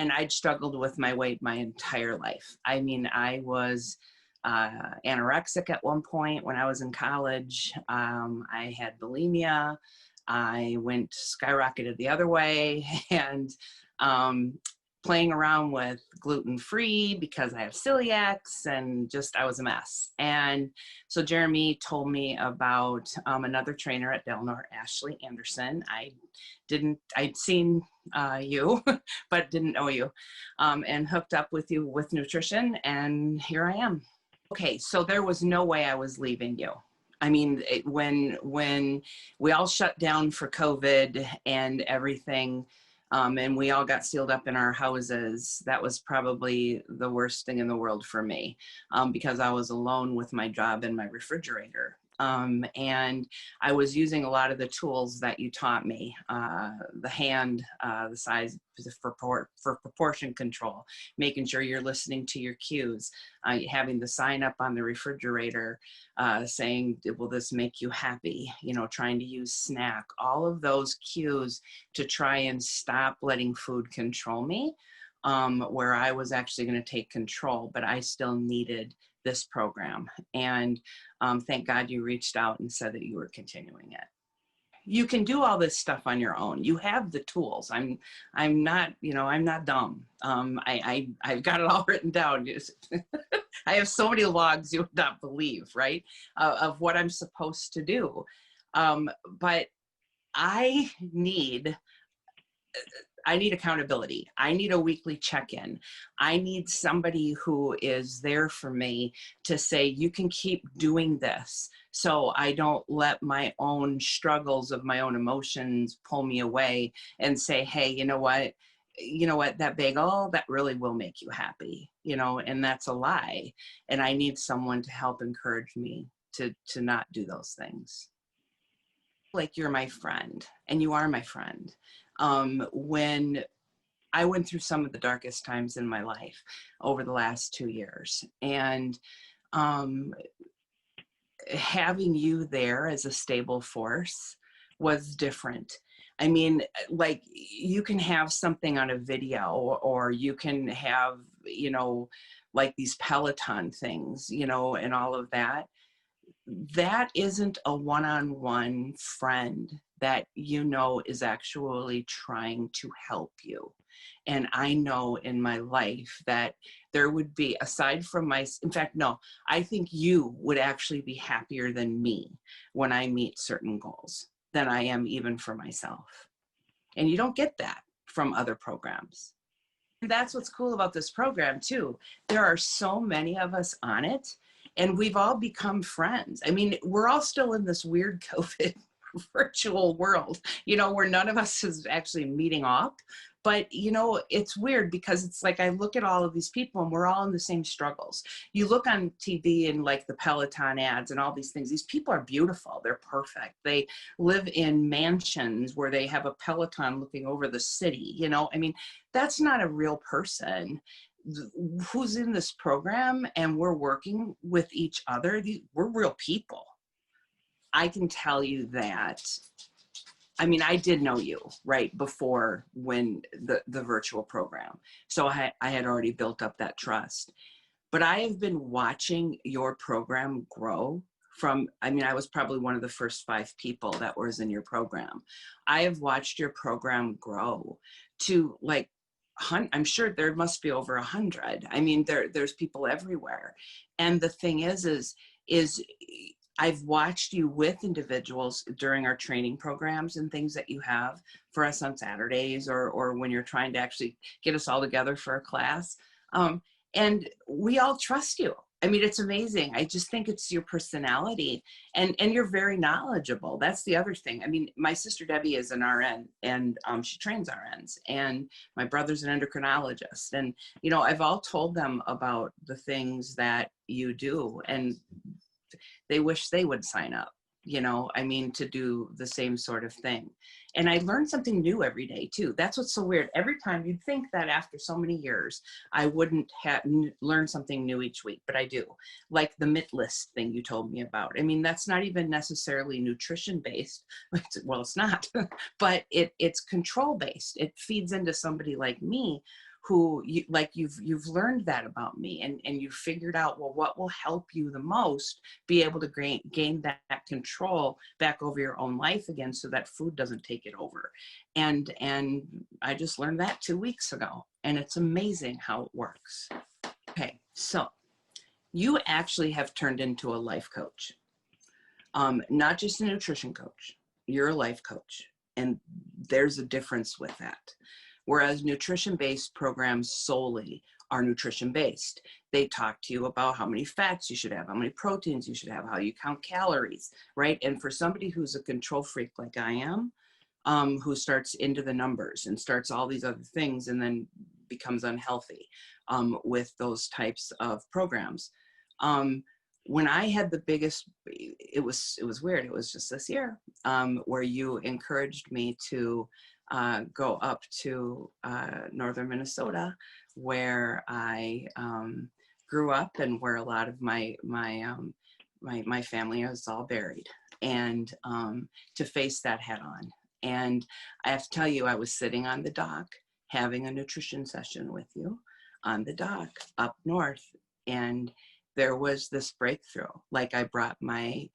and I'd struggled with my weight my entire life. I mean, I was anorexic at one point when I was in college. I had bulimia. I went skyrocketed the other way, and playing around with gluten-free because I have celiacs, and just, I was a mess. And so Jeremy told me about another trainer at Delnor, Ashley Anderson. I'd seen you, but didn't know you, and hooked up with you with nutrition, and here I am. Okay, so there was no way I was leaving you. I mean, when we all shut down for COVID and everything, and we all got sealed up in our houses, that was probably the worst thing in the world for me, because I was alone with my job and my refrigerator. And I was using a lot of the tools that you taught me, the hand, the size for proportion control, making sure you're listening to your cues, having the sign up on the refrigerator saying, will this make you happy? You know, trying to use snack, all of those cues to try and stop letting food control me, where I was actually going to take control, but I still needed this program. And thank God you reached out and said that you were continuing it. You can do all this stuff on your own. You have the tools. I'm not, you know, I'm not dumb. I've got it all written down. I have so many logs you would not believe, right? Of what I'm supposed to do. But I need accountability. I need a weekly check-in. I need somebody who is there for me to say, you can keep doing this, so I don't let my own struggles of my own emotions pull me away and say, hey, you know what, that bagel, that really will make you happy, you know, and that's a lie. And I need someone to help encourage me to not do those things. Like, you're my friend, and you are my friend. When I went through some of the darkest times in my life over the last 2 years, and having you there as a stable force was different. I mean, like, you can have something on a video, or you can have, you know, like these Peloton things, you know, and all of that. That isn't a one-on-one friend that, you know, is actually trying to help you. And I know in my life that there would be, aside from in fact, no, I think you would actually be happier than me when I meet certain goals than I am even for myself. And you don't get that from other programs. And that's what's cool about this program too. There are so many of us on it, and we've all become friends. I mean, we're all still in this weird COVID virtual world, you know, where none of us is actually meeting up. But, you know, it's weird because it's like, I look at all of these people and we're all in the same struggles. You look on TV and like the Peloton ads and all these things, these people are beautiful. They're perfect. They live in mansions where they have a Peloton looking over the city. You know, I mean, that's not a real person who's in this program, and we're working with each other. We're real people. I can tell you that. I mean, I did know you right before when the virtual program. So I had already built up that trust. But I have been watching your program grow from, I mean, I was probably one of the first 5 people that was in your program. I have watched your program grow to, like, I'm sure there must be over 100. I mean, there's people everywhere. And the thing is I've watched you with individuals during our training programs and things that you have for us on Saturdays, or when you're trying to actually get us all together for a class. And we all trust you. I mean, it's amazing. I just think it's your personality, and you're very knowledgeable. That's the other thing. I mean, my sister Debbie is an RN, and she trains RNs, and my brother's an endocrinologist. And, you know, I've all told them about the things that you do, and they wish they would sign up, you know, I mean, to do the same sort of thing. And I learn something new every day too. That's what's so weird. Every time, you'd think that after so many years, I wouldn't learn something new each week, but I do. Like the MIT list thing you told me about. I mean, that's not even necessarily nutrition based. Well, it's not, but it's control based. It feeds into somebody like me who you've learned that about me, and you figured out, well, what will help you the most be able to gain that control back over your own life again, so that food doesn't take it over. And I just learned that 2 weeks ago, and it's amazing how it works. Okay, so you actually have turned into a life coach, not just a nutrition coach. You're a life coach, and there's a difference with that. Whereas nutrition-based programs solely are nutrition-based. They talk to you about how many fats you should have, how many proteins you should have, how you count calories, right? And for somebody who's a control freak like I am, who starts into the numbers and starts all these other things and then becomes unhealthy with those types of programs. When I had the biggest, it was weird. It was just this year where you encouraged me to go up to northern Minnesota, where I grew up and where a lot of my family is all buried, and to face that head on. And I have to tell you, I was sitting on the dock having a nutrition session with you on the dock up north, and there was this breakthrough. Like, I brought my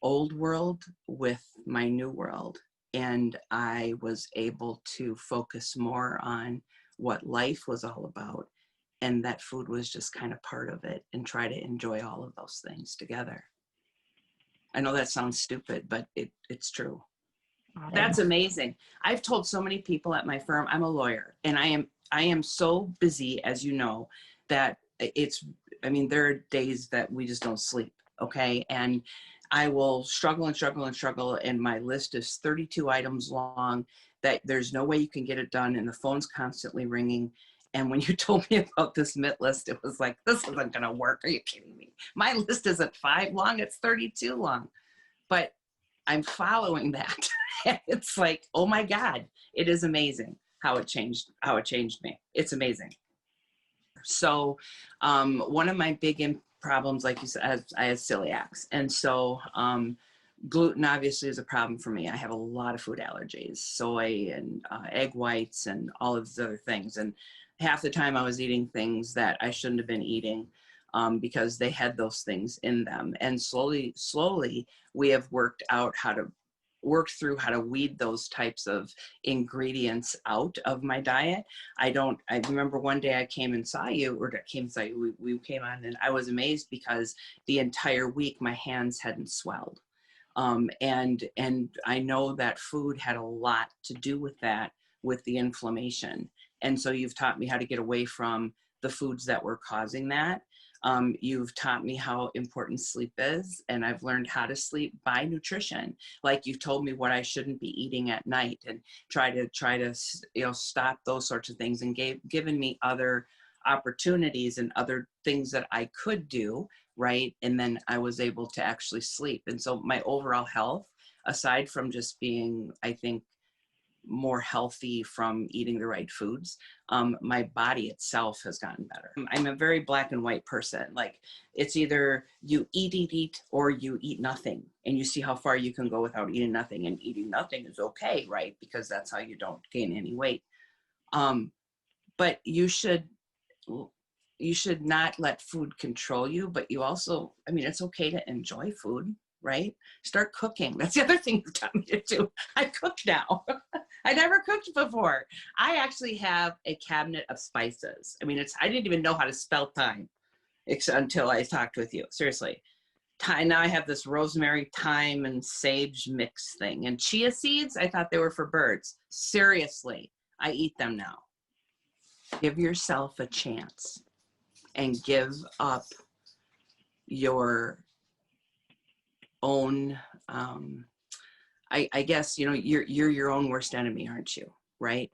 old world with my new world, and I was able to focus more on what life was all about, and that food was just kind of part of it, and try to enjoy all of those things together. I know that sounds stupid, but it's true. That's amazing. I've told so many people at my firm, I'm a lawyer, and I am so busy, as you know, that there are days that we just don't sleep. Okay. And I will struggle and struggle and struggle. And my list is 32 items long that there's no way you can get it done. And the phone's constantly ringing. And when you told me about this MIT list, it was like, this isn't going to work. Are you kidding me? My list isn't 5 long. It's 32 long, but I'm following that. It's like, oh my God, it is amazing how it changed me. It's amazing. So one of my big problems, like you said, I had celiacs. And so gluten obviously is a problem for me. I have a lot of food allergies, soy and egg whites and all of these other things. And half the time I was eating things that I shouldn't have been eating because they had those things in them. And slowly, we have worked through how to weed those types of ingredients out of my diet. I remember one day I came and saw you, we came on, and I was amazed because the entire week my hands hadn't swelled. And I know that food had a lot to do with that, with the inflammation. And so you've taught me how to get away from the foods that were causing that. You've taught me how important sleep is, and I've learned how to sleep by nutrition. Like, you've told me what I shouldn't be eating at night, and try to stop those sorts of things, and given me other opportunities and other things that I could do, right? And then I was able to actually sleep. And so my overall health, aside from just being, I think, more healthy from eating the right foods, my body itself has gotten better. I'm a very black and white person. Like, it's either you eat, or you eat nothing, and you see how far you can go without eating nothing. And eating nothing is okay, right? Because that's how you don't gain any weight. But you should not let food control you, but you also, it's okay to enjoy food, right? Start cooking. That's the other thing you taught me to do. I cook now. I never cooked before. I actually have a cabinet of spices. I didn't even know how to spell thyme until I talked with you. Seriously. Now I have this rosemary, thyme, and sage mix thing. And chia seeds, I thought they were for birds. Seriously, I eat them now. Give yourself a chance and give up your own, I guess, you're your own worst enemy, aren't you? Right?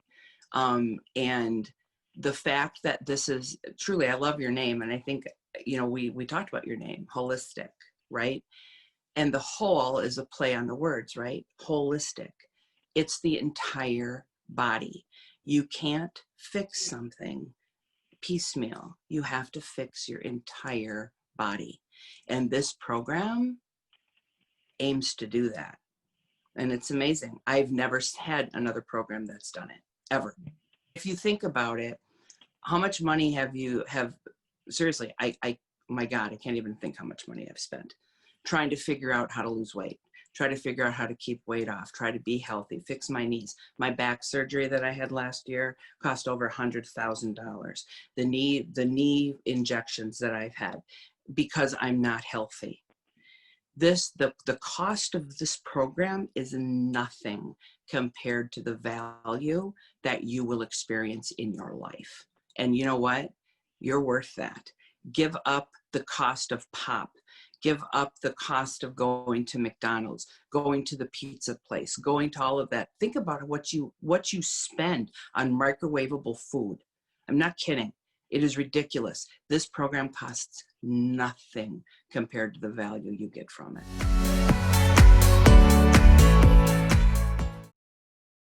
And the fact that this is truly, I love your name. And I think, we talked about your name, holistic, right? And the whole is a play on the words, right? Holistic. It's the entire body. You can't fix something piecemeal. You have to fix your entire body. And this program aims to do that. And it's amazing. I've never had another program that's done it, ever. If you think about it, how much money have seriously, my God, I can't even think how much money I've spent trying to figure out how to lose weight, try to figure out how to keep weight off, try to be healthy, fix my knees. My back surgery that I had last year cost over $100,000. The knee injections that I've had because I'm not healthy. The cost of this program is nothing compared to the value that you will experience in your life. And you know what? You're worth that. Give up the cost of pop. Give up the cost of going to McDonald's, going to the pizza place, going to all of that. Think about what you spend on microwavable food. I'm not kidding. It is ridiculous. This program costs nothing compared to the value you get from it.